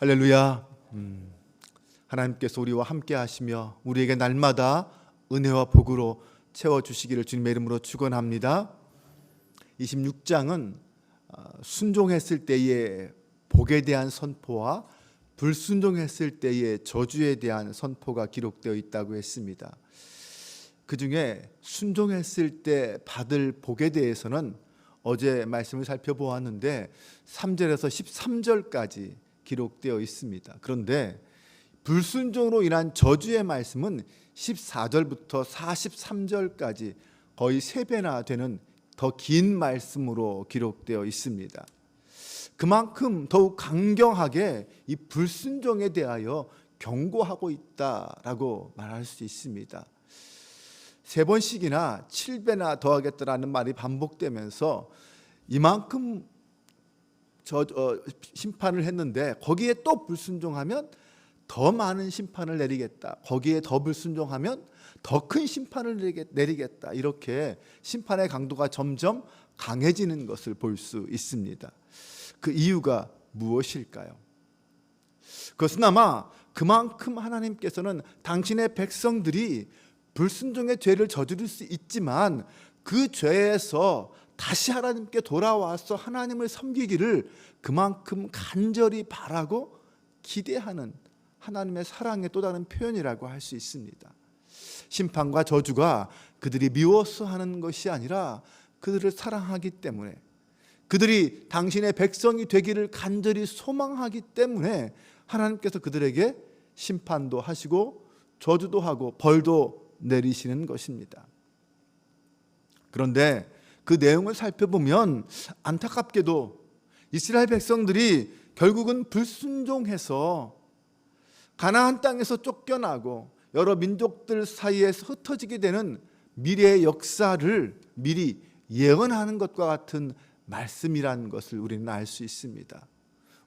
할렐루야. 하나님께서 우리와 함께 하시며 우리에게 날마다 은혜와 복으로 채워주시기를 주님의 이름으로 축원합니다. 26장은 순종했을 때의 복에 대한 선포와 불순종했을 때의 저주에 대한 선포가 기록되어 있다고 했습니다. 그 중에 순종했을 때 받을 복에 대해서는 어제 말씀을 살펴보았는데 3절에서 13절까지 기록되어 있습니다. 그런데 불순종으로 인한 저주의 말씀은 14절부터 43절까지 거의 3배나 되는 더 긴 말씀으로 기록되어 있습니다. 그만큼 더욱 강경하게 이 불순종에 대하여 경고하고 있다라고 말할 수 있습니다. 3번씩이나 7배나 더하겠다라는 말이 반복되면서 이만큼 심판을 했는데 거기에 또 불순종하면 더 많은 심판을 내리겠다. 거기에 더 불순종하면 더 큰 심판을 내리겠다. 이렇게 심판의 강도가 점점 강해지는 것을 볼 수 있습니다. 그 이유가 무엇일까요? 그것은 아마 그만큼 하나님께서는 당신의 백성들이 불순종의 죄를 저지를 수 있지만 그 죄에서 다시 하나님께 돌아와서 하나님을 섬기기를 그만큼 간절히 바라고 기대하는 하나님의 사랑의 또 다른 표현이라고 할 수 있습니다. 심판과 저주가 그들이 미워서 하는 것이 아니라 그들을 사랑하기 때문에, 그들이 당신의 백성이 되기를 간절히 소망하기 때문에 하나님께서 그들에게 심판도 하시고 저주도 하고 벌도 내리시는 것입니다. 그런데 그 내용을 살펴보면 안타깝게도 이스라엘 백성들이 결국은 불순종해서 가나안 땅에서 쫓겨나고 여러 민족들 사이에서 흩어지게 되는 미래의 역사를 미리 예언하는 것과 같은 말씀이라는 것을 우리는 알 수 있습니다.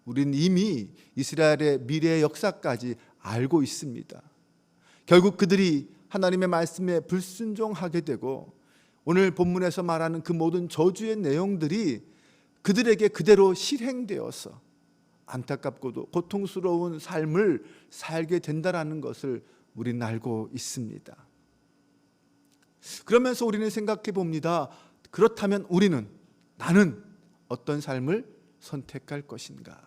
우리는 이미 이스라엘의 미래의 역사까지 알고 있습니다. 결국 그들이 하나님의 말씀에 불순종하게 되고 오늘 본문에서 말하는 그 모든 저주의 내용들이 그들에게 그대로 실행되어서 안타깝고도 고통스러운 삶을 살게 된다는 것을 우리는 알고 있습니다. 그러면서 우리는 생각해 봅니다. 그렇다면 나는 어떤 삶을 선택할 것인가?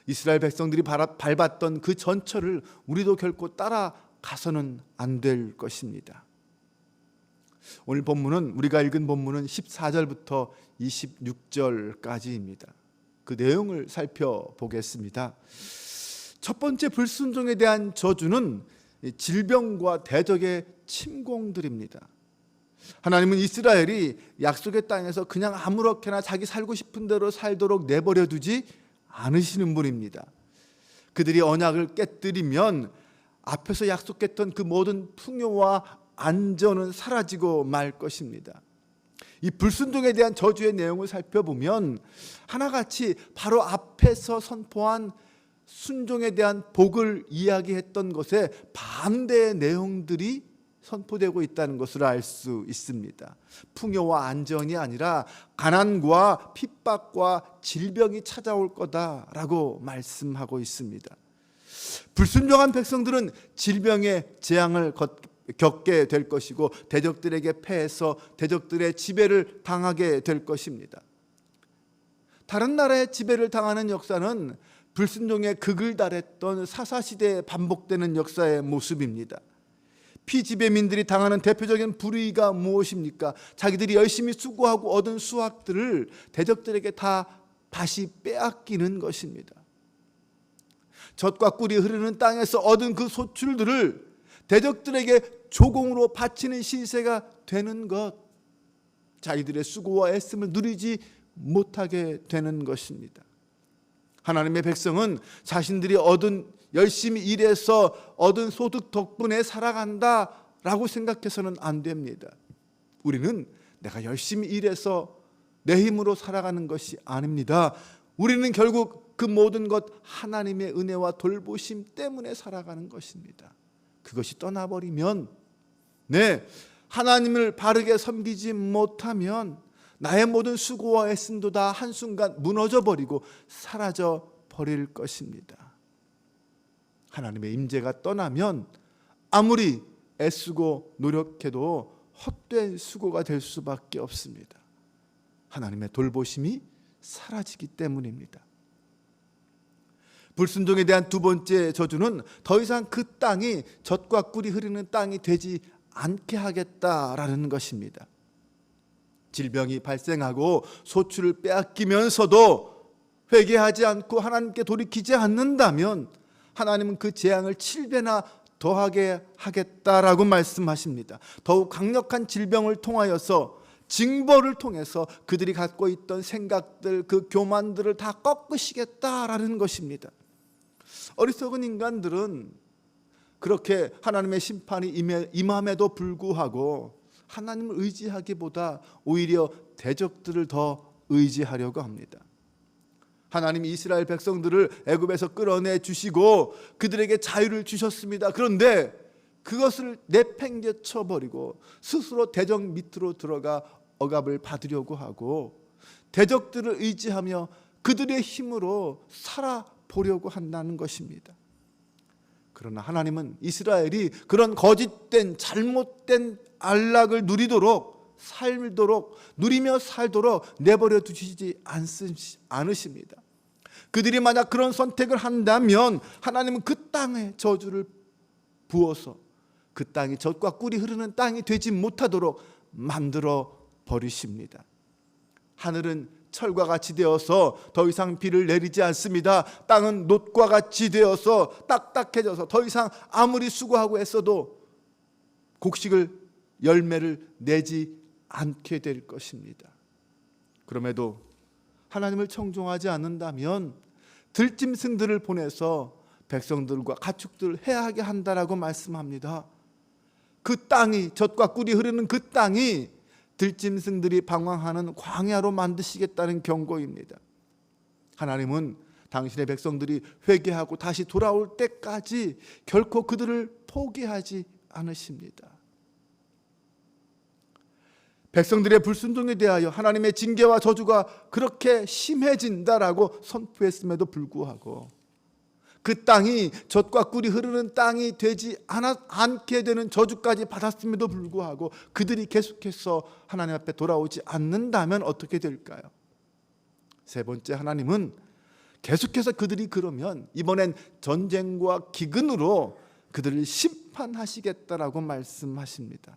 이스라엘 백성들이 밟았던 그 전철을 우리도 결코 따라가서는 안 될 것입니다. 오늘 본문은, 우리가 읽은 본문은 14절부터 26절까지입니다. 그 내용을 살펴보겠습니다. 첫 번째 불순종에 대한 저주는 질병과 대적의 침공들입니다. 하나님은 이스라엘이 약속의 땅에서 그냥 아무렇게나 자기 살고 싶은 대로 살도록 내버려 두지 않으시는 분입니다. 그들이 언약을 깨뜨리면 앞에서 약속했던 그 모든 풍요와 안전은 사라지고 말 것입니다. 이 불순종에 대한 저주의 내용을 살펴보면 하나같이 바로 앞에서 선포한 순종에 대한 복을 이야기했던 것에 반대의 내용들이 선포되고 있다는 것을 알 수 있습니다. 풍요와 안전이 아니라 가난과 핍박과 질병이 찾아올 거다라고 말씀하고 있습니다. 불순종한 백성들은 질병의 재앙을 겪게 될 것이고 대적들에게 패해서 대적들의 지배를 당하게 될 것입니다. 다른 나라의 지배를 당하는 역사는 불순종의 극을 달했던 사사시대에 반복되는 역사의 모습입니다. 피지배민들이 당하는 대표적인 불의가 무엇입니까? 자기들이 열심히 수고하고 얻은 수확들을 대적들에게 다시 빼앗기는 것입니다. 젖과 꿀이 흐르는 땅에서 얻은 그 소출들을 대적들에게 조공으로 바치는 시세가 되는 것, 자기들의 수고와 애씀을 누리지 못하게 되는 것입니다. 하나님의 백성은 자신들이 열심히 일해서 얻은 소득 덕분에 살아간다라고 생각해서는 안 됩니다. 우리는 내가 열심히 일해서 내 힘으로 살아가는 것이 아닙니다. 우리는 결국 그 모든 것 하나님의 은혜와 돌보심 때문에 살아가는 것입니다. 그것이 떠나버리면, 하나님을 바르게 섬기지 못하면 나의 모든 수고와 애씀도 다 한순간 무너져 버리고 사라져 버릴 것입니다. 하나님의 임재가 떠나면 아무리 애쓰고 노력해도 헛된 수고가 될 수밖에 없습니다. 하나님의 돌보심이 사라지기 때문입니다. 불순종에 대한 두 번째 저주는 더 이상 그 땅이 젖과 꿀이 흐르는 땅이 되지 않게 하겠다라는 것입니다. 질병이 발생하고 소출을 빼앗기면서도 회개하지 않고 하나님께 돌이키지 않는다면 하나님은 그 재앙을 7배나 더하게 하겠다라고 말씀하십니다. 더욱 강력한 질병을 통하여서 징벌을 통해서 그들이 갖고 있던 생각들, 그 교만들을 다 꺾으시겠다라는 것입니다. 어리석은 인간들은 그렇게 하나님의 심판이 임함에도 불구하고 하나님을 의지하기보다 오히려 대적들을 더 의지하려고 합니다. 하나님이 이스라엘 백성들을 애굽에서 끌어내 주시고 그들에게 자유를 주셨습니다. 그런데 그것을 내팽개쳐 버리고 스스로 대적 밑으로 들어가 억압을 받으려고 하고 대적들을 의지하며 그들의 힘으로 살아보려고 한다는 것입니다. 그러나 하나님은 이스라엘이 그런 거짓된 잘못된 안락을 누리며 살도록 내버려 두시지 않으십니다. 그들이 만약 그런 선택을 한다면 하나님은 그 땅에 저주를 부어서 그 땅이 젖과 꿀이 흐르는 땅이 되지 못하도록 만들어 버리십니다. 하늘은 철과 같이 되어서 더 이상 비를 내리지 않습니다. 땅은 놋과 같이 되어서 딱딱해져서 더 이상 아무리 수고하고 애써도 곡식을 열매를 내지 않게 될 것입니다. 그럼에도 하나님을 청종하지 않는다면 들짐승들을 보내서 백성들과 가축들을 해하게 한다라고 말씀합니다. 그 땅이 젖과 꿀이 흐르는 그 땅이 들짐승들이 방황하는 광야로 만드시겠다는 경고입니다. 하나님은 당신의 백성들이 회개하고 다시 돌아올 때까지 결코 그들을 포기하지 않으십니다. 백성들의 불순종에 대하여 하나님의 징계와 저주가 그렇게 심해진다라고 선포했음에도 불구하고 그 땅이 젖과 꿀이 흐르는 땅이 되지 않게 되는 저주까지 받았음에도 불구하고 그들이 계속해서 하나님 앞에 돌아오지 않는다면 어떻게 될까요? 세 번째, 하나님은 계속해서 그들이 그러면 이번엔 전쟁과 기근으로 그들을 심판하시겠다라고 말씀하십니다.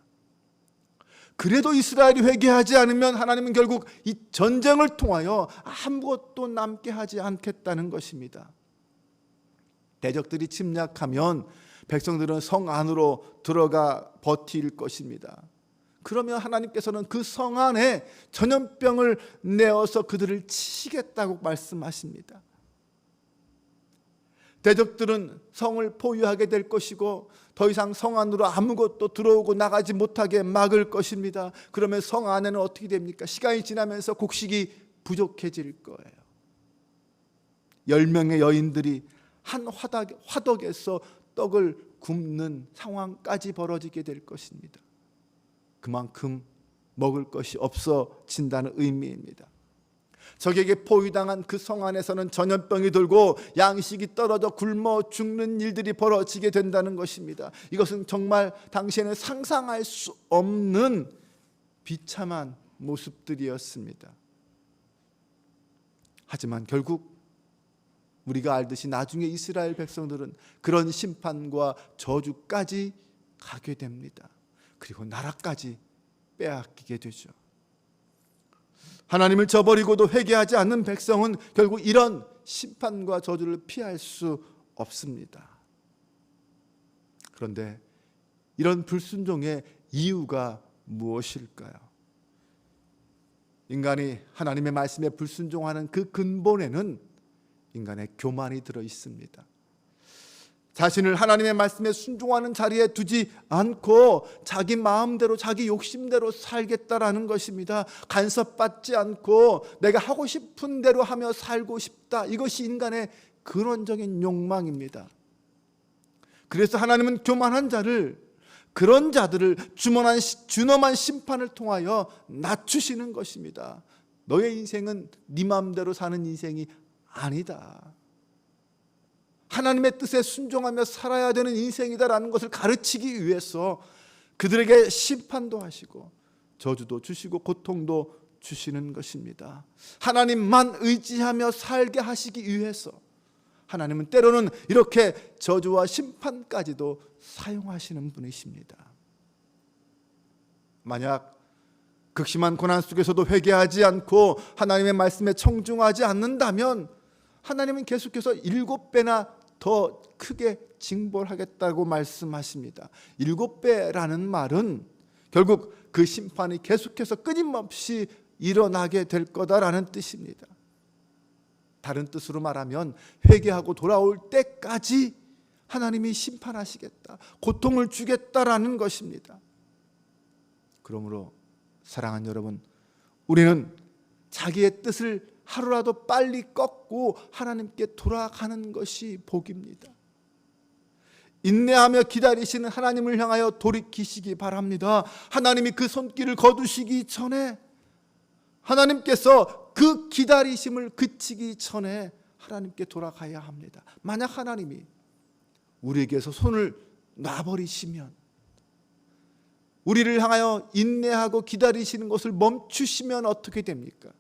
그래도 이스라엘이 회개하지 않으면 하나님은 결국 이 전쟁을 통하여 아무것도 남게 하지 않겠다는 것입니다. 대적들이 침략하면 백성들은 성 안으로 들어가 버틸 것입니다. 그러면 하나님께서는 그 성 안에 전염병을 내어서 그들을 치시겠다고 말씀하십니다. 대적들은 성을 포위하게 될 것이고 더 이상 성 안으로 아무것도 들어오고 나가지 못하게 막을 것입니다. 그러면 성 안에는 어떻게 됩니까? 시간이 지나면서 곡식이 부족해질 거예요. 10명의 여인들이 한 화덕에서 떡을 굽는 상황까지 벌어지게 될 것입니다. 그만큼 먹을 것이 없어진다는 의미입니다. 적에게 포위당한 그 성 안에서는 전염병이 돌고 양식이 떨어져 굶어 죽는 일들이 벌어지게 된다는 것입니다. 이것은 정말 당시에는 상상할 수 없는 비참한 모습들이었습니다. 하지만 결국 우리가 알듯이 나중에 이스라엘 백성들은 그런 심판과 저주까지 가게 됩니다. 그리고 나라까지 빼앗기게 되죠. 하나님을 저버리고도 회개하지 않는 백성은 결국 이런 심판과 저주를 피할 수 없습니다. 그런데 이런 불순종의 이유가 무엇일까요? 인간이 하나님의 말씀에 불순종하는 그 근본에는 인간의 교만이 들어 있습니다. 자신을 하나님의 말씀에 순종하는 자리에 두지 않고 자기 마음대로 자기 욕심대로 살겠다라는 것입니다. 간섭받지 않고 내가 하고 싶은 대로 하며 살고 싶다. 이것이 인간의 근원적인 욕망입니다. 그래서 하나님은 교만한 자를, 그런 자들을 준엄한 심판을 통하여 낮추시는 것입니다. 너의 인생은 네 마음대로 사는 인생이 아니다. 하나님의 뜻에 순종하며 살아야 되는 인생이다라는 것을 가르치기 위해서 그들에게 심판도 하시고 저주도 주시고 고통도 주시는 것입니다. 하나님만 의지하며 살게 하시기 위해서 하나님은 때로는 이렇게 저주와 심판까지도 사용하시는 분이십니다. 만약 극심한 고난 속에서도 회개하지 않고 하나님의 말씀에 청중하지 않는다면 하나님은 계속해서 7배나 더 크게 징벌하겠다고 말씀하십니다. 7배라는 말은 결국 그 심판이 계속해서 끊임없이 일어나게 될 거다라는 뜻입니다. 다른 뜻으로 말하면 회개하고 돌아올 때까지 하나님이 심판하시겠다, 고통을 주겠다라는 것입니다. 그러므로 사랑하는 여러분, 우리는 자기의 뜻을 하루라도 빨리 꺾고 하나님께 돌아가는 것이 복입니다. 인내하며 기다리시는 하나님을 향하여 돌이키시기 바랍니다. 하나님이 그 손길을 거두시기 전에, 하나님께서 그 기다리심을 그치기 전에 하나님께 돌아가야 합니다. 만약 하나님이 우리에게서 손을 놔버리시면, 우리를 향하여 인내하고 기다리시는 것을 멈추시면 어떻게 됩니까?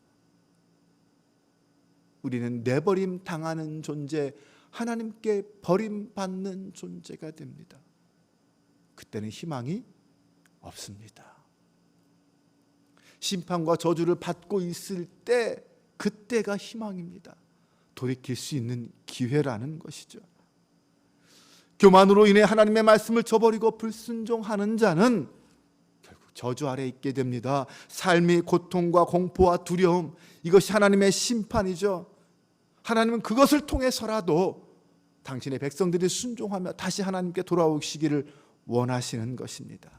우리는 내버림 당하는 존재, 하나님께 버림받는 존재가 됩니다. 그때는 희망이 없습니다. 심판과 저주를 받고 있을 때, 그때가 희망입니다. 돌이킬 수 있는 기회라는 것이죠. 교만으로 인해 하나님의 말씀을 저버리고 불순종하는 자는 결국 저주 아래 있게 됩니다. 삶의 고통과 공포와 두려움, 이것이 하나님의 심판이죠. 하나님은 그것을 통해서라도 당신의 백성들이 순종하며 다시 하나님께 돌아오시기를 원하시는 것입니다.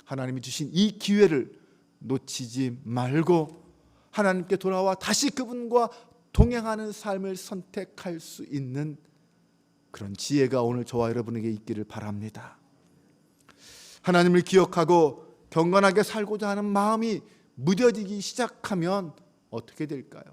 하나님이 주신 이 기회를 놓치지 말고 하나님께 돌아와 다시 그분과 동행하는 삶을 선택할 수 있는 그런 지혜가 오늘 저와 여러분에게 있기를 바랍니다. 하나님을 기억하고 경건하게 살고자 하는 마음이 무뎌지기 시작하면 어떻게 될까요?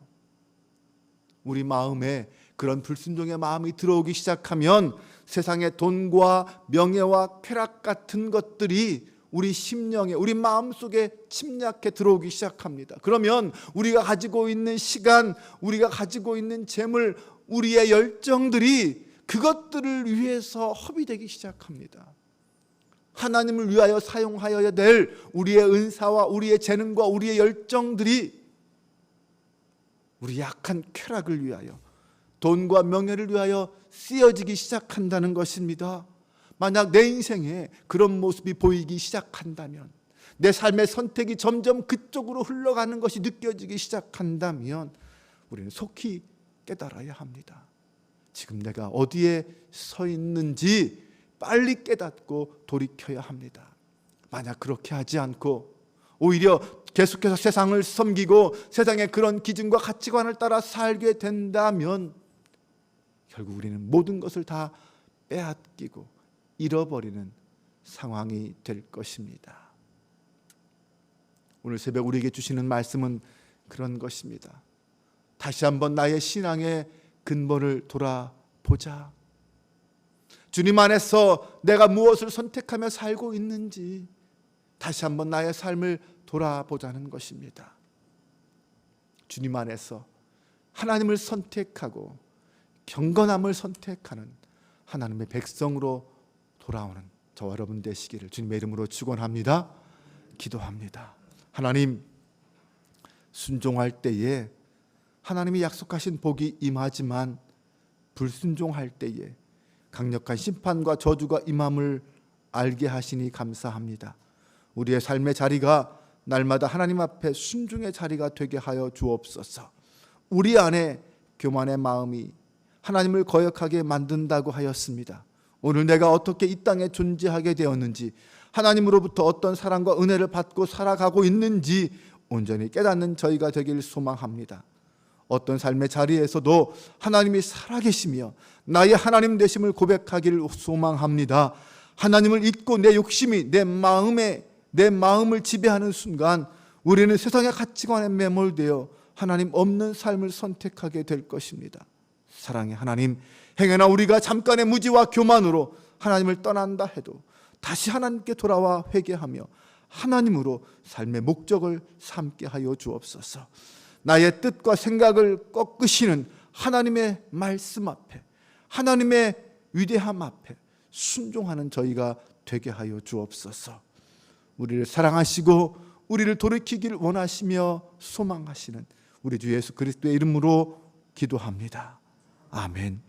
우리 마음에 그런 불순종의 마음이 들어오기 시작하면 세상의 돈과 명예와 쾌락 같은 것들이 우리 심령에, 우리 마음속에 침략해 들어오기 시작합니다. 그러면 우리가 가지고 있는 시간, 우리가 가지고 있는 재물, 우리의 열정들이 그것들을 위해서 허비되기 시작합니다. 하나님을 위하여 사용하여야 될 우리의 은사와 우리의 재능과 우리의 열정들이 우리 약한 쾌락을 위하여, 돈과 명예를 위하여 쓰여지기 시작한다는 것입니다. 만약 내 인생에 그런 모습이 보이기 시작한다면, 내 삶의 선택이 점점 그쪽으로 흘러가는 것이 느껴지기 시작한다면 우리는 속히 깨달아야 합니다. 지금 내가 어디에 서 있는지 빨리 깨닫고 돌이켜야 합니다. 만약 그렇게 하지 않고 오히려 계속해서 세상을 섬기고 세상의 그런 기준과 가치관을 따라 살게 된다면 결국 우리는 모든 것을 다 빼앗기고 잃어버리는 상황이 될 것입니다. 오늘 새벽 우리에게 주시는 말씀은 그런 것입니다. 다시 한번 나의 신앙의 근본을 돌아보자. 주님 안에서 내가 무엇을 선택하며 살고 있는지 다시 한번 나의 삶을 돌아보자는 것입니다. 주님 안에서 하나님을 선택하고 경건함을 선택하는 하나님의 백성으로 돌아오는 저와 여러분 되시기를 주님의 이름으로 축원합니다. 기도합니다. 하나님, 순종할 때에 하나님이 약속하신 복이 임하지만 불순종할 때에 강력한 심판과 저주가 임함을 알게 하시니 감사합니다. 우리의 삶의 자리가 날마다 하나님 앞에 순종의 자리가 되게 하여 주옵소서. 우리 안에 교만의 마음이 하나님을 거역하게 만든다고 하였습니다. 오늘 내가 어떻게 이 땅에 존재하게 되었는지, 하나님으로부터 어떤 사랑과 은혜를 받고 살아가고 있는지 온전히 깨닫는 저희가 되길 소망합니다. 어떤 삶의 자리에서도 하나님이 살아계시며 나의 하나님 되심을 고백하기를 소망합니다. 하나님을 잊고 내 욕심이 내 마음을 지배하는 순간 우리는 세상의 가치관에 매몰되어 하나님 없는 삶을 선택하게 될 것입니다. 사랑의 하나님, 행여나 우리가 잠깐의 무지와 교만으로 하나님을 떠난다 해도 다시 하나님께 돌아와 회개하며 하나님으로 삶의 목적을 삼게 하여 주옵소서. 나의 뜻과 생각을 꺾으시는 하나님의 말씀 앞에, 하나님의 위대함 앞에 순종하는 저희가 되게 하여 주옵소서. 우리를 사랑하시고 우리를 돌이키기를 원하시며 소망하시는 우리 주 예수 그리스도의 이름으로 기도합니다. 아멘.